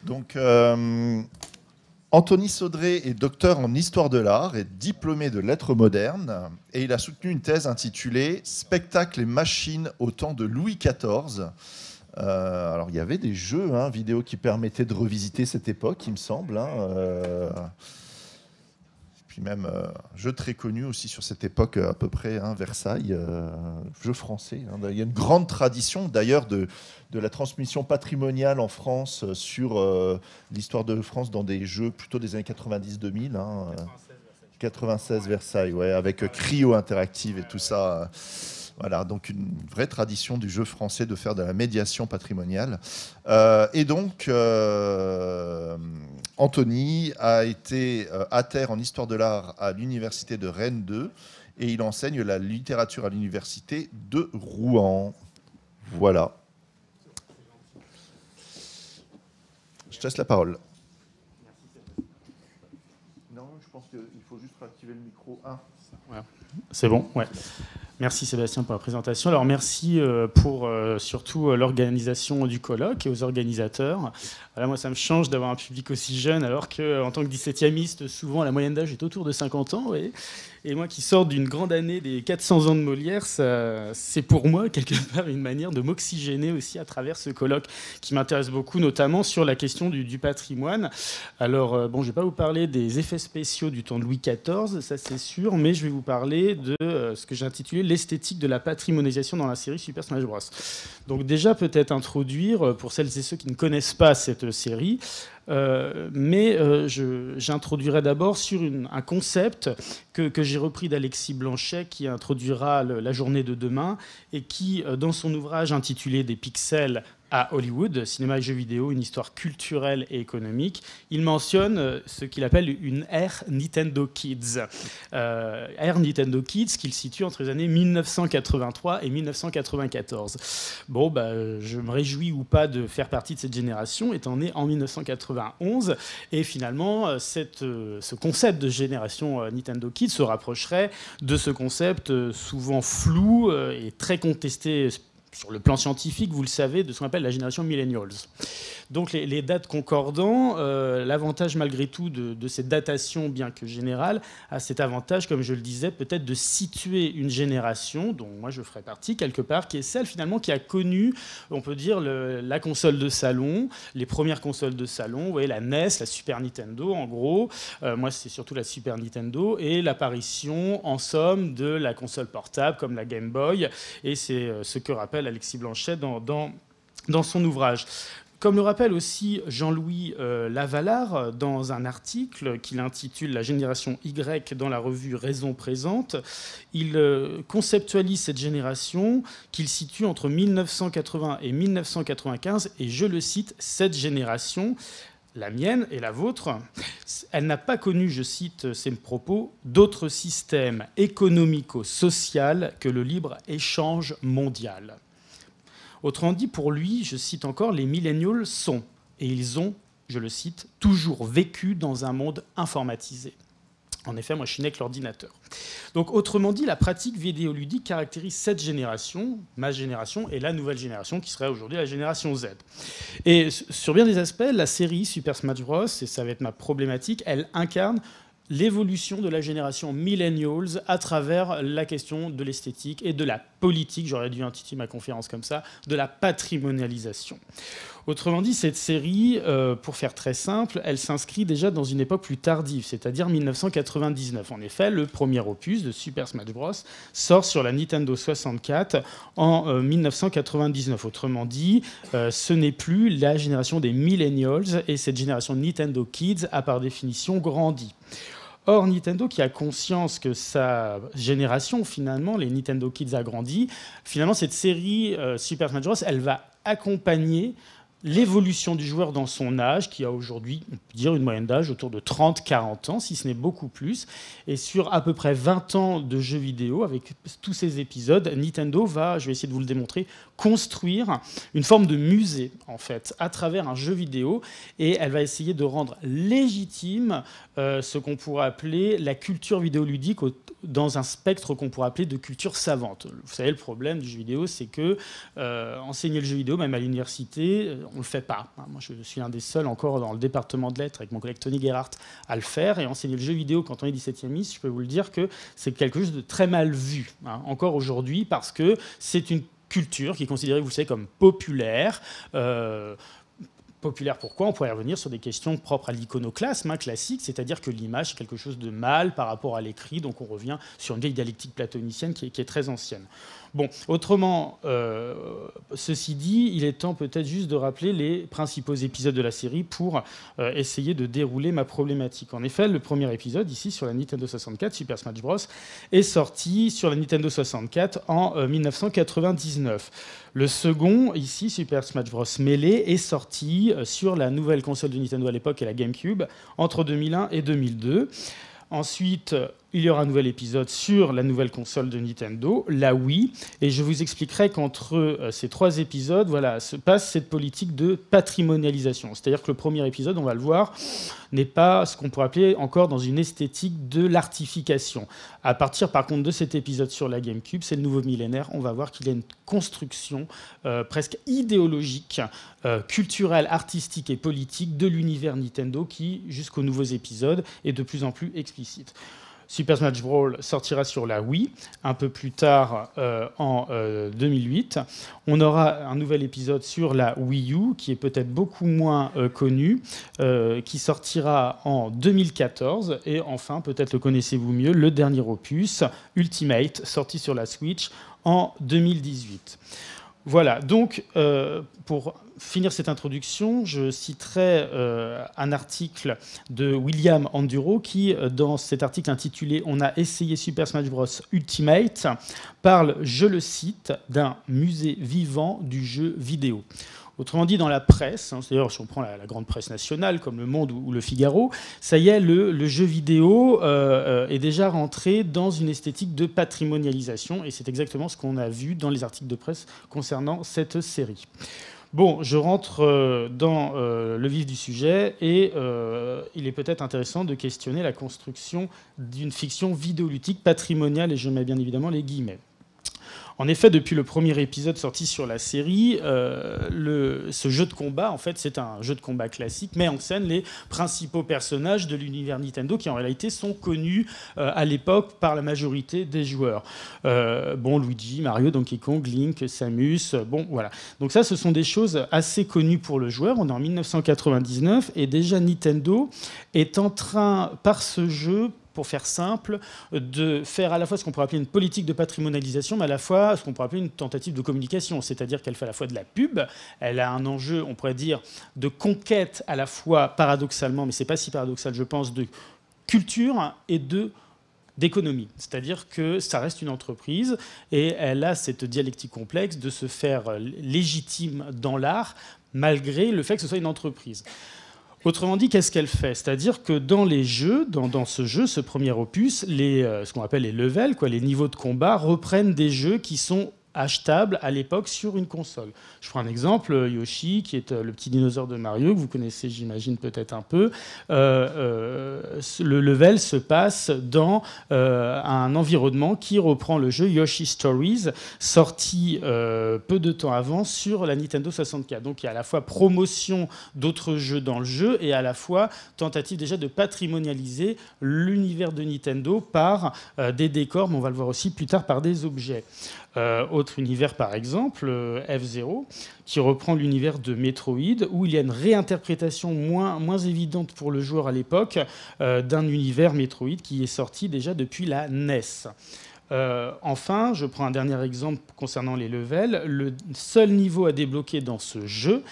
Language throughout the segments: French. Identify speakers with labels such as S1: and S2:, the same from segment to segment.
S1: Donc, Anthony Saudré est docteur en histoire de l'art et diplômé de lettres modernes. Et il a soutenu une thèse intitulée « Spectacle et machines au temps de Louis XIV ». Alors, il y avait des jeux vidéo qui permettaient de revisiter cette époque, il me semble. Puis même un jeu très connu aussi sur cette époque, à peu près, Versailles, jeu français. Il y a une grande tradition, d'ailleurs, de la transmission patrimoniale en France sur l'histoire de France dans des jeux plutôt des années 90-2000. 96 Versailles, ouais, avec Cryo Interactive et tout ça. Voilà, donc une vraie tradition du jeu français de faire de la médiation patrimoniale. Et donc, Anthony a été attaire en histoire de l'art à l'université de Rennes 2 et il enseigne la littérature à l'université de Rouen. Voilà. Je te laisse la parole. Non, je pense qu'il faut juste activer le micro 1.
S2: Ouais. C'est bon, ouais. Merci Sébastien pour la présentation. Alors merci pour surtout l'organisation du colloque et aux organisateurs. Voilà, moi ça me change d'avoir un public aussi jeune alors qu'en tant que 17e, souvent la moyenne d'âge est autour de 50 ans. Ouais. Et moi qui sors d'une grande année des 400 ans de Molière, c'est pour moi quelque part une manière de m'oxygéner aussi à travers ce colloque qui m'intéresse beaucoup, notamment sur la question du patrimoine. Alors bon, je ne vais pas vous parler des effets spéciaux du temps de Louis XIV, ça c'est sûr, mais je vais vous parler de ce que j'ai intitulé l'esthétique de la patrimonialisation dans la série Super Smash Bros. Donc déjà peut-être introduire, pour celles et ceux qui ne connaissent pas cette série, j'introduirai d'abord sur un concept que j'ai repris d'Alexis Blanchet, qui introduira la journée de demain, et qui, dans son ouvrage intitulé « Des pixels à Hollywood, cinéma et jeux vidéo, une histoire culturelle et économique », il mentionne ce qu'il appelle une ère Nintendo Kids. Ère Nintendo Kids qu'il situe entre les années 1983 et 1994. Bon, je me réjouis ou pas de faire partie de cette génération, étant né en 1991. Et finalement, ce concept de génération Nintendo Kids se rapprocherait de ce concept souvent flou et très contesté sur le plan scientifique, vous le savez, de ce qu'on appelle la génération millennials. Donc les dates concordant, l'avantage malgré tout de cette datation, bien que générale, a cet avantage, comme je le disais, peut-être de situer une génération, dont moi je ferai partie quelque part, qui est celle finalement qui a connu, on peut dire, la console de salon, les premières consoles de salon, vous voyez, la NES, la Super Nintendo en gros, moi c'est surtout la Super Nintendo, et l'apparition en somme de la console portable comme la Game Boy, et c'est ce que rappelle Alexis Blanchet dans son ouvrage. Comme le rappelle aussi Jean-Louis Lavalard dans un article qu'il intitule « La génération Y » dans la revue Raison Présente, il conceptualise cette génération qu'il situe entre 1980 et 1995, et je le cite, « Cette génération, la mienne et la vôtre, elle n'a pas connu, je cite ses propos, d'autre système économico-social que le libre-échange mondial. » Autrement dit, pour lui, je cite encore, les millennials sont, et ils ont, je le cite, toujours vécu dans un monde informatisé. En effet, moi, je suis né avec l'ordinateur. Donc, autrement dit, la pratique vidéoludique caractérise cette génération, ma génération, et la nouvelle génération, qui serait aujourd'hui la génération Z. Et sur bien des aspects, la série Super Smash Bros., et ça va être ma problématique, elle incarne l'évolution de la génération millennials à travers la question de l'esthétique et de la politique, j'aurais dû intituler ma conférence comme ça, de la patrimonialisation. Autrement dit, cette série, pour faire très simple, elle s'inscrit déjà dans une époque plus tardive, c'est-à-dire 1999. En effet, le premier opus de Super Smash Bros. Sort sur la Nintendo 64 en 1999. Autrement dit, ce n'est plus la génération des millennials, et cette génération Nintendo Kids a par définition grandi. Or, Nintendo, qui a conscience que sa génération, finalement, les Nintendo Kids a grandi, finalement, cette série Super Smash Bros., elle va accompagner l'évolution du joueur dans son âge, qui a aujourd'hui, on peut dire, une moyenne d'âge autour de 30-40 ans, si ce n'est beaucoup plus. Et sur à peu près 20 ans de jeux vidéo, avec tous ces épisodes, Nintendo va, je vais essayer de vous le démontrer, construire une forme de musée, en fait, à travers un jeu vidéo. Et elle va essayer de rendre légitime ce qu'on pourrait appeler la culture vidéoludique dans un spectre qu'on pourrait appeler de culture savante. Vous savez, le problème du jeu vidéo, c'est que enseigner le jeu vidéo, même à l'université, on le fait pas. Moi, je suis un des seuls encore dans le département de lettres avec mon collègue Tony Gerhardt à le faire. Et enseigner le jeu vidéo quand on est 17e Miss, je peux vous le dire que c'est quelque chose de très mal vu, encore aujourd'hui, parce que c'est une culture qui est considérée, vous le savez, comme populaire. Populaire pourquoi ? On pourrait revenir sur des questions propres à l'iconoclasme classique, c'est-à-dire que l'image est quelque chose de mal par rapport à l'écrit, donc on revient sur une vieille dialectique platonicienne qui est très ancienne. Bon, autrement, ceci dit, il est temps peut-être juste de rappeler les principaux épisodes de la série pour essayer de dérouler ma problématique. En effet, le premier épisode, ici, sur la Nintendo 64, Super Smash Bros., est sorti sur la Nintendo 64 en 1999. Le second, ici, Super Smash Bros. Melee, est sorti sur la nouvelle console de Nintendo à l'époque, et la GameCube, entre 2001 et 2002. Ensuite, il y aura un nouvel épisode sur la nouvelle console de Nintendo, la Wii, et je vous expliquerai qu'entre ces 3 épisodes, voilà, se passe cette politique de patrimonialisation. C'est-à-dire que le premier épisode, on va le voir, n'est pas ce qu'on pourrait appeler encore dans une esthétique de l'artification. À partir, par contre, de cet épisode sur la GameCube, c'est le nouveau millénaire, on va voir qu'il y a une construction presque idéologique, culturelle, artistique et politique de l'univers Nintendo qui, jusqu'aux nouveaux épisodes, est de plus en plus explicite. Super Smash Bros. Sortira sur la Wii un peu plus tard en 2008. On aura un nouvel épisode sur la Wii U qui est peut-être beaucoup moins connu, qui sortira en 2014. Et enfin, peut-être le connaissez-vous mieux, le dernier opus, Ultimate, sorti sur la Switch en 2018. Voilà, donc pour finir cette introduction, je citerai un article de William Enduro qui, dans cet article intitulé « On a essayé Super Smash Bros. Ultimate », parle, je le cite, d'un musée vivant du jeu vidéo. Autrement dit, dans la presse, c'est-à-dire si on prend la grande presse nationale comme Le Monde ou Le Figaro, ça y est, le jeu vidéo est déjà rentré dans une esthétique de patrimonialisation, et c'est exactement ce qu'on a vu dans les articles de presse concernant cette série. Bon, je rentre dans le vif du sujet, et il est peut-être intéressant de questionner la construction d'une fiction vidéoludique patrimoniale, et je mets bien évidemment les guillemets. En effet, depuis le premier épisode sorti sur la série, ce jeu de combat, en fait, c'est un jeu de combat classique, met en scène les principaux personnages de l'univers Nintendo qui, en réalité, sont connus à l'époque par la majorité des joueurs. Luigi, Mario, Donkey Kong, Link, Samus, voilà. Donc ça, ce sont des choses assez connues pour le joueur. On est en 1999 et déjà Nintendo est en train, par ce jeu, pour faire simple, de faire à la fois ce qu'on pourrait appeler une politique de patrimonialisation, mais à la fois ce qu'on pourrait appeler une tentative de communication. C'est-à-dire qu'elle fait à la fois de la pub, elle a un enjeu, on pourrait dire, de conquête à la fois paradoxalement, mais ce n'est pas si paradoxal, je pense, de culture et d'économie. C'est-à-dire que ça reste une entreprise et elle a cette dialectique complexe de se faire légitime dans l'art, malgré le fait que ce soit une entreprise. Autrement dit, qu'est-ce qu'elle fait ? C'est-à-dire que dans les jeux, dans ce jeu, ce premier opus, ce qu'on appelle les levels, les niveaux de combat, reprennent des jeux qui sont achetable à l'époque sur une console. Je prends un exemple, Yoshi, qui est le petit dinosaure de Mario, que vous connaissez, j'imagine, peut-être un peu. Le level se passe dans un environnement qui reprend le jeu Yoshi Stories, sorti peu de temps avant sur la Nintendo 64. Donc il y a à la fois promotion d'autres jeux dans le jeu et à la fois tentative déjà de patrimonialiser l'univers de Nintendo par des décors, mais on va le voir aussi plus tard par des objets. Autre univers, par exemple, F-Zero, qui reprend l'univers de Metroid, où il y a une réinterprétation moins évidente pour le joueur à l'époque d'un univers Metroid qui est sorti déjà depuis la NES. Enfin, je prends un dernier exemple concernant les levels. Le seul niveau à débloquer dans ce jeu,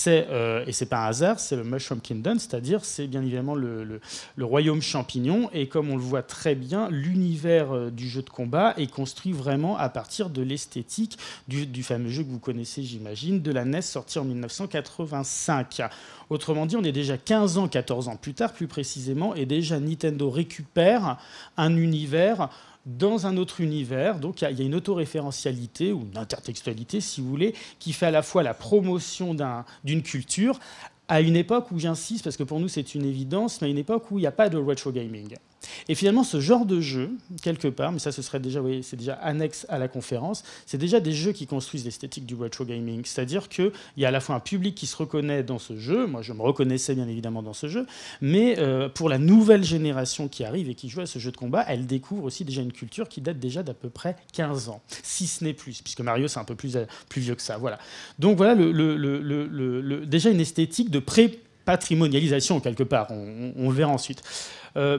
S2: et c'est pas un hasard, c'est le Mushroom Kingdom, c'est-à-dire c'est bien évidemment le royaume champignon. Et comme on le voit très bien, l'univers du jeu de combat est construit vraiment à partir de l'esthétique du fameux jeu que vous connaissez, j'imagine, de la NES sorti en 1985. Autrement dit, on est déjà 15 ans, 14 ans plus tard, plus précisément, et déjà Nintendo récupère un univers dans un autre univers. Donc il y a une autoréférentialité ou une intertextualité, si vous voulez, qui fait à la fois la promotion d'une culture à une époque où, j'insiste, parce que pour nous c'est une évidence, mais à une époque où il n'y a pas de retro gaming. Et finalement, ce genre de jeu, quelque part, mais ça ce serait déjà, oui, c'est déjà annexe à la conférence, c'est déjà des jeux qui construisent l'esthétique du retro gaming. C'est-à-dire qu'il y a à la fois un public qui se reconnaît dans ce jeu, moi je me reconnaissais bien évidemment dans ce jeu, mais pour la nouvelle génération qui arrive et qui joue à ce jeu de combat, elle découvre aussi déjà une culture qui date déjà d'à peu près 15 ans, si ce n'est plus, puisque Mario c'est un peu plus vieux que ça. Voilà. Donc voilà déjà une esthétique de pré-patrimonialisation quelque part, on le verra ensuite.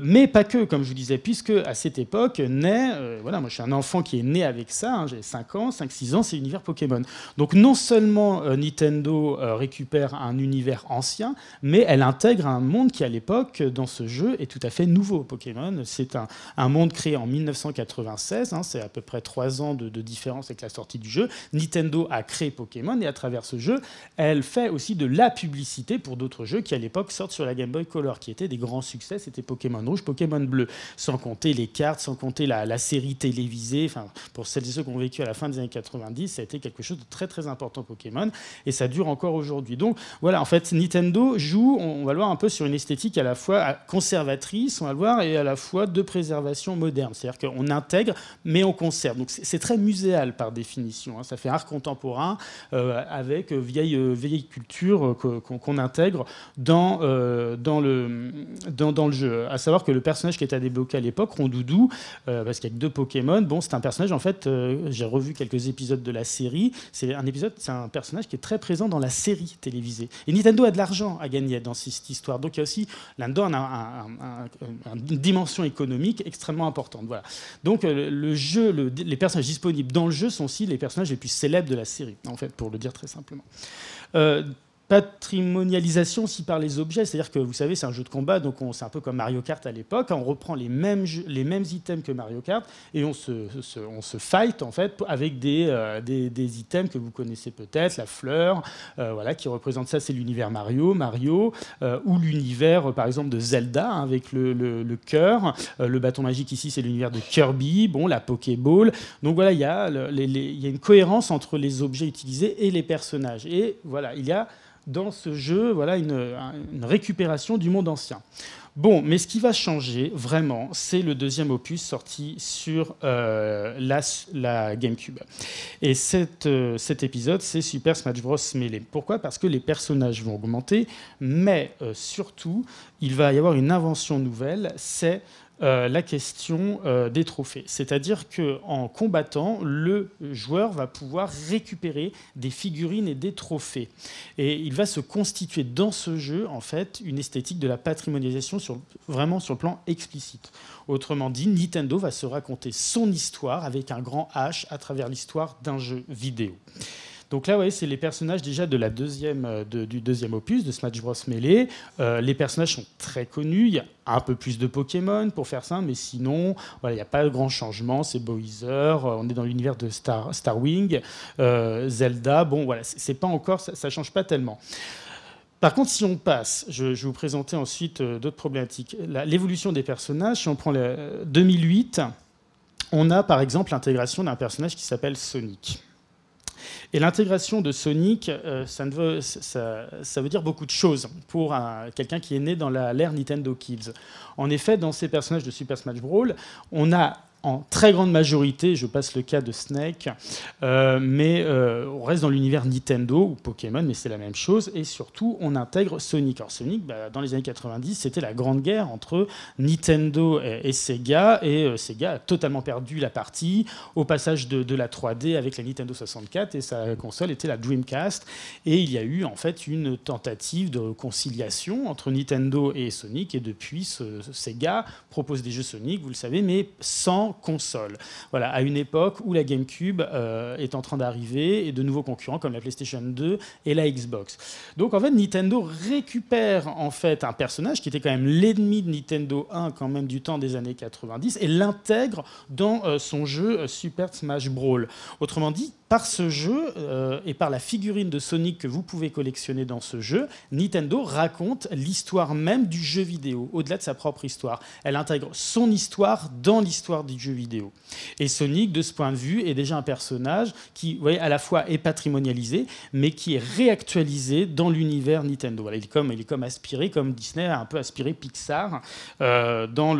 S2: Mais pas que, comme je vous disais, puisque à cette époque naît, voilà, moi je suis un enfant qui est né avec ça, hein, j'ai 5 ans, 5-6 ans, c'est l'univers Pokémon. Donc non seulement Nintendo récupère un univers ancien, mais elle intègre un monde qui à l'époque, dans ce jeu, est tout à fait nouveau. Pokémon, c'est un monde créé en 1996, hein, c'est à peu près 3 ans de différence avec la sortie du jeu. Nintendo a créé Pokémon et à travers ce jeu, elle fait aussi de la publicité pour d'autres jeux qui à l'époque sortent sur la Game Boy Color, qui étaient des grands succès, c'était Pokémon Rouge, Pokémon Bleu, sans compter les cartes, sans compter la série télévisée. Enfin, pour celles et ceux qui ont vécu à la fin des années 90, ça a été quelque chose de très très important Pokémon, et ça dure encore aujourd'hui. Donc voilà, en fait, Nintendo joue, on va le voir un peu sur une esthétique à la fois conservatrice, on va le voir, et à la fois de préservation moderne. C'est-à-dire qu'on intègre, mais on conserve. Donc c'est très muséal par définition, hein. Ça fait art contemporain avec vieille culture qu'on intègre dans le jeu. À savoir que le personnage qui était à débloquer à l'époque, Rondoudou, parce qu'il y a que 2 Pokémon, bon, c'est un personnage, en fait, j'ai revu quelques épisodes de la série, c'est un personnage qui est très présent dans la série télévisée. Et Nintendo a de l'argent à gagner dans cette histoire. Donc il y a aussi, là-dedans, une dimension économique extrêmement importante. Voilà. Donc le jeu, les personnages disponibles dans le jeu sont aussi les personnages les plus célèbres de la série, en fait, pour le dire très simplement. Patrimonialisation aussi par les objets, c'est-à-dire que vous savez, c'est un jeu de combat, donc c'est un peu comme Mario Kart à l'époque, on reprend les mêmes items que Mario Kart et on se fight en fait avec des items que vous connaissez peut-être, la fleur, voilà, qui représente ça, c'est l'univers Mario, ou l'univers par exemple de Zelda, hein, avec le cœur, le bâton magique ici c'est l'univers de Kirby, bon, la Pokéball, donc voilà, il y a une cohérence entre les objets utilisés et les personnages, et voilà, il y a dans ce jeu, voilà, une récupération du monde ancien. Bon, mais ce qui va changer vraiment, c'est le deuxième opus sorti sur la GameCube. Et cet épisode, c'est Super Smash Bros. Melee. Pourquoi ? Parce que les personnages vont augmenter, mais surtout, il va y avoir une invention nouvelle, c'est la question des trophées. C'est-à-dire qu'en combattant, le joueur va pouvoir récupérer des figurines et des trophées. Et il va se constituer dans ce jeu, en fait, une esthétique de la patrimonialisation vraiment sur le plan explicite. Autrement dit, Nintendo va se raconter son histoire avec un grand H à travers l'histoire d'un jeu vidéo. Donc là, vous voyez, c'est les personnages déjà du deuxième opus de Smash Bros Melee. Les personnages sont très connus. Il y a un peu plus de Pokémon pour faire ça, mais sinon, voilà, il n'y a pas de grand changement. C'est Bowser, on est dans l'univers de Starwing, Zelda. Bon, voilà, c'est pas encore, ça change pas tellement. Par contre, si on passe, je vais vous présenter ensuite d'autres problématiques. L'évolution des personnages, si on prend 2008, on a par exemple l'intégration d'un personnage qui s'appelle Sonic. Et l'intégration de Sonic, ça veut dire beaucoup de choses pour quelqu'un qui est né dans l'ère Nintendo Kids. En effet, dans ces personnages de Super Smash Bros., on a en très grande majorité, je passe le cas de Snake, mais on reste dans l'univers Nintendo ou Pokémon, mais c'est la même chose, et surtout on intègre Sonic. Alors Sonic, dans les années 90, c'était la grande guerre entre Nintendo et Sega, et Sega a totalement perdu la partie au passage de la 3D avec la Nintendo 64, et sa console était la Dreamcast, et il y a eu en fait une tentative de conciliation entre Nintendo et Sonic, et depuis Sega propose des jeux Sonic, vous le savez, mais sans console. Voilà, à une époque où la GameCube est en train d'arriver et de nouveaux concurrents comme la PlayStation 2 et la Xbox. Donc en fait, Nintendo récupère en fait un personnage qui était quand même l'ennemi de Nintendo 1 quand même du temps des années 90 et l'intègre dans son jeu Super Smash Bros. Autrement dit, par ce jeu et par la figurine de Sonic que vous pouvez collectionner dans ce jeu, Nintendo raconte l'histoire même du jeu vidéo, au-delà de sa propre histoire. Elle intègre son histoire dans l'histoire du jeu vidéo. Et Sonic, de ce point de vue, est déjà un personnage qui, vous voyez, à la fois est patrimonialisé, mais qui est réactualisé dans l'univers Nintendo. Voilà, il est comme aspiré, comme Disney a un peu aspiré Pixar dans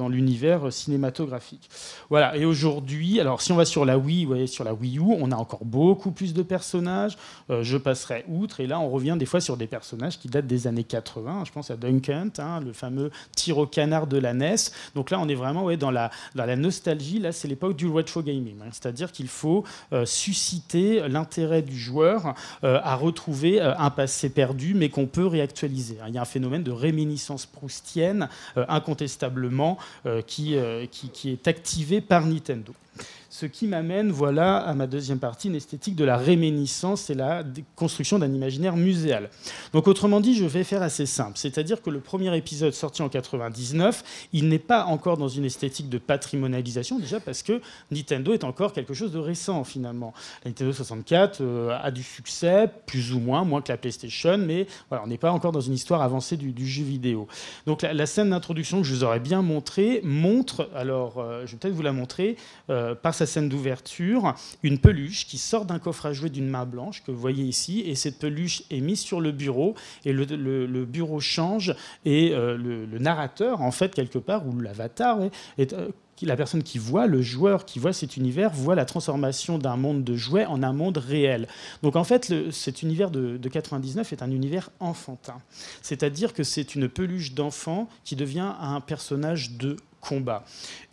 S2: l'univers cinématographique. Voilà, et aujourd'hui, alors si on va sur la Wii, vous voyez, sur la Wii U, on a encore beaucoup plus de personnages. Je passerai outre, et là, on revient des fois sur des personnages qui datent des années 80. Je pense à Duncan, le fameux tir au canard de la NES. Donc là, on est vraiment dans la nostalgie. Là, c'est l'époque du retro gaming. C'est-à-dire qu'il faut susciter l'intérêt du joueur à retrouver un passé perdu, mais qu'on peut réactualiser. Il y a un phénomène de réminiscence proustienne, incontestablement, qui est activé par Nintendo. Ce qui m'amène, voilà, à ma deuxième partie, une esthétique de la réminiscence et la construction d'un imaginaire muséal. Donc, autrement dit, je vais faire assez simple. C'est-à-dire que le premier épisode sorti en 99, il n'est pas encore dans une esthétique de patrimonialisation, déjà parce que Nintendo est encore quelque chose de récent, finalement. La Nintendo 64 a du succès, plus ou moins que la PlayStation, mais voilà, on n'est pas encore dans une histoire avancée du jeu vidéo. Donc, la scène d'introduction que je vous aurais bien montrée montre, alors, je vais peut-être vous la montrer, par sa scène d'ouverture, une peluche qui sort d'un coffre à jouets d'une main blanche que vous voyez ici, et cette peluche est mise sur le bureau, et le bureau change, et le narrateur, en fait, quelque part, ou l'avatar, est la personne qui voit, le joueur qui voit cet univers, voit la transformation d'un monde de jouets en un monde réel. Donc en fait, cet univers de 99 est un univers enfantin. C'est-à-dire que c'est une peluche d'enfant qui devient un personnage de combat.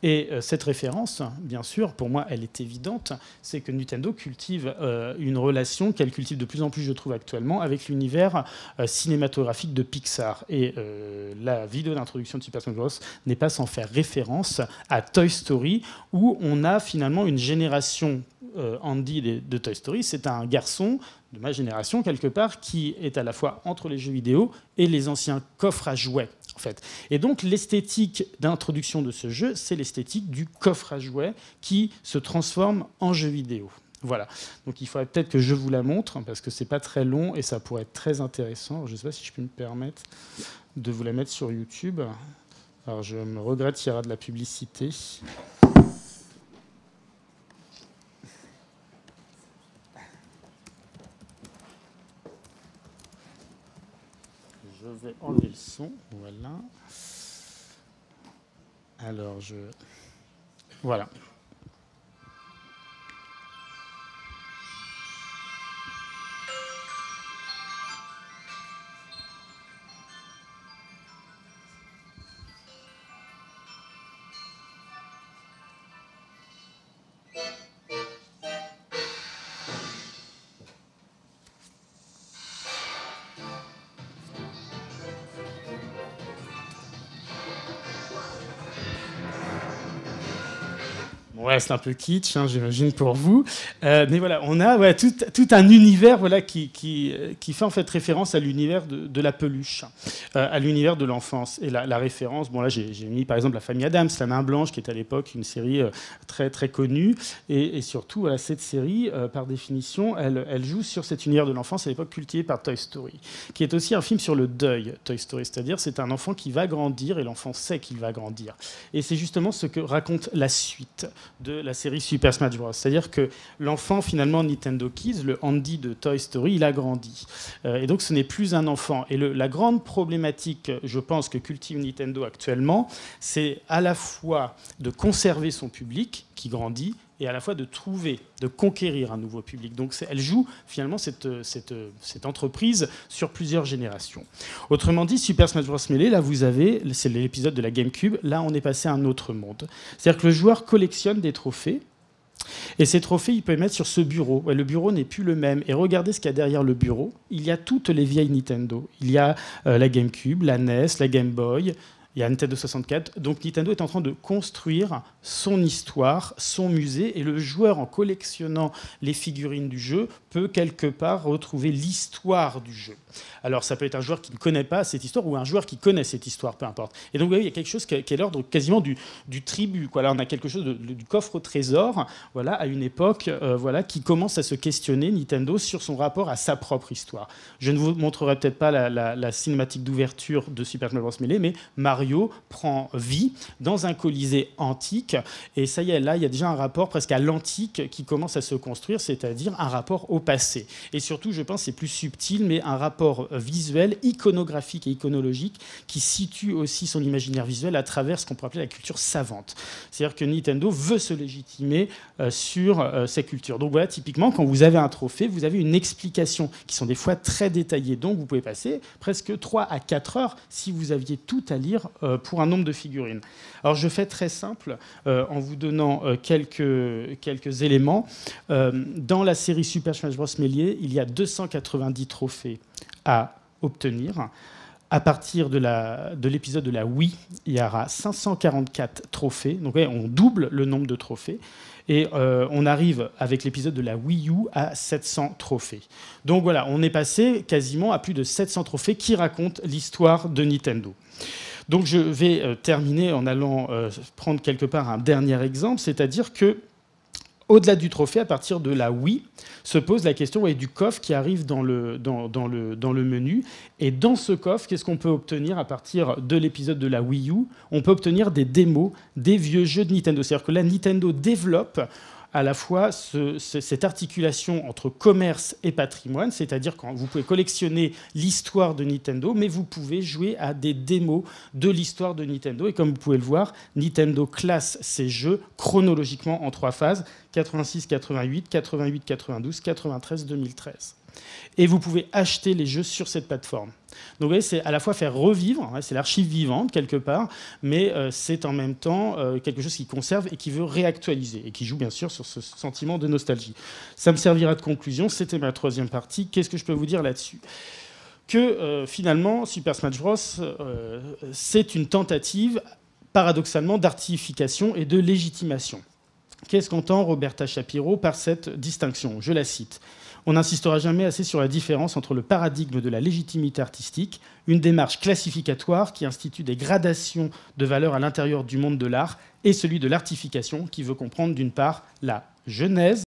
S2: Et cette référence, bien sûr, pour moi, elle est évidente, c'est que Nintendo cultive une relation qu'elle cultive de plus en plus, je trouve, actuellement, avec l'univers cinématographique de Pixar. Et la vidéo d'introduction de Super Smash Bros. N'est pas sans faire référence à Toy Story, où on a finalement une génération Andy de Toy Story. C'est un garçon de ma génération, quelque part, qui est à la fois entre les jeux vidéo et les anciens coffres à jouets. En fait. Et donc l'esthétique d'introduction de ce jeu, c'est l'esthétique du coffre à jouets qui se transforme en jeu vidéo. Voilà. Donc il faudrait peut-être que je vous la montre, parce que c'est pas très long et ça pourrait être très intéressant. Je ne sais pas si je peux me permettre de vous la mettre sur YouTube. Alors je me regrette qu'il y aura de la publicité. Je vais enlever le son, voilà. Alors, voilà. Ouais, c'est un peu kitsch, hein, j'imagine, pour vous. Mais voilà, on a tout un univers qui fait en fait référence à l'univers de la peluche, à l'univers de l'enfance. Et la référence, bon là j'ai mis par exemple la famille Addams, La Main Blanche, qui est à l'époque une série très très connue. Et surtout, voilà, cette série, par définition, elle joue sur cet univers de l'enfance à l'époque cultivé par Toy Story, qui est aussi un film sur le deuil, Toy Story. C'est-à-dire c'est un enfant qui va grandir et l'enfant sait qu'il va grandir. Et c'est justement ce que raconte la suite de la série Super Smash Bros. C'est-à-dire que l'enfant, finalement, Nintendo Kids, le Andy de Toy Story, il a grandi. Et donc, ce n'est plus un enfant. Et la grande problématique, je pense, que cultive Nintendo actuellement, c'est à la fois de conserver son public, qui grandit, et à la fois de conquérir un nouveau public. Donc elle joue finalement cette entreprise sur plusieurs générations. Autrement dit, Super Smash Bros. Melee, là vous avez, c'est l'épisode de la GameCube, là on est passé à un autre monde. C'est-à-dire que le joueur collectionne des trophées, et ces trophées, il peut les mettre sur ce bureau. Ouais, le bureau n'est plus le même. Et regardez ce qu'il y a derrière le bureau. Il y a toutes les vieilles Nintendo. Il y a la GameCube, la NES, la Game Boy. Il y a Nintendo 64. Donc Nintendo est en train de construire son histoire, son musée, et le joueur, en collectionnant les figurines du jeu, peut quelque part retrouver l'histoire du jeu. Alors ça peut être un joueur qui ne connaît pas cette histoire ou un joueur qui connaît cette histoire, peu importe. Et donc vous voyez, il y a quelque chose qui est l'ordre quasiment du tribut. Là, on a quelque chose du coffre au trésor, voilà, à une époque qui commence à se questionner, Nintendo, sur son rapport à sa propre histoire. Je ne vous montrerai peut-être pas la cinématique d'ouverture de Super Smash Bros. Melee, mais Mario Mario prend vie dans un Colisée antique. Et ça y est, là, il y a déjà un rapport presque à l'antique qui commence à se construire, c'est-à-dire un rapport au passé. Et surtout, je pense, c'est plus subtil, mais un rapport visuel, iconographique et iconologique qui situe aussi son imaginaire visuel à travers ce qu'on pourrait appeler la culture savante. C'est-à-dire que Nintendo veut se légitimer sur sa culture. Donc voilà, typiquement, quand vous avez un trophée, vous avez une explication qui sont des fois très détaillées. Donc vous pouvez passer presque 3 à 4 heures si vous aviez tout à lire pour un nombre de figurines. Alors je fais très simple en vous donnant quelques éléments. Dans la série Super Smash Bros. Melee, il y a 290 trophées à obtenir. À partir de l'épisode de la Wii, il y aura 544 trophées. Donc on double le nombre de trophées. Et on arrive, avec l'épisode de la Wii U, à 700 trophées. Donc voilà, on est passé quasiment à plus de 700 trophées qui racontent l'histoire de Nintendo. Donc je vais terminer en allant prendre quelque part un dernier exemple, c'est-à-dire que au-delà du trophée, à partir de la Wii, se pose la question du coffre qui arrive dans le menu. Et dans ce coffre, qu'est-ce qu'on peut obtenir à partir de l'épisode de la Wii U? On peut obtenir des démos des vieux jeux de Nintendo. C'est-à-dire que là, Nintendo développe à la fois cette articulation entre commerce et patrimoine, c'est-à-dire quand vous pouvez collectionner l'histoire de Nintendo, mais vous pouvez jouer à des démos de l'histoire de Nintendo. Et comme vous pouvez le voir, Nintendo classe ses jeux chronologiquement en 3 phases, 86, 88, 88, 92, 93, 2013. Et vous pouvez acheter les jeux sur cette plateforme. Donc vous voyez, c'est à la fois faire revivre, c'est l'archive vivante quelque part, mais c'est en même temps quelque chose qui conserve et qui veut réactualiser, et qui joue bien sûr sur ce sentiment de nostalgie. Ça me servira de conclusion, c'était ma 3e partie. Qu'est-ce que je peux vous dire là-dessus ? Que finalement, Super Smash Bros, c'est une tentative, paradoxalement, d'artification et de légitimation. Qu'est-ce qu'entend Roberta Shapiro par cette distinction ? Je la cite. On n'insistera jamais assez sur la différence entre le paradigme de la légitimité artistique, une démarche classificatoire qui institue des gradations de valeur à l'intérieur du monde de l'art, et celui de l'artification qui veut comprendre d'une part la genèse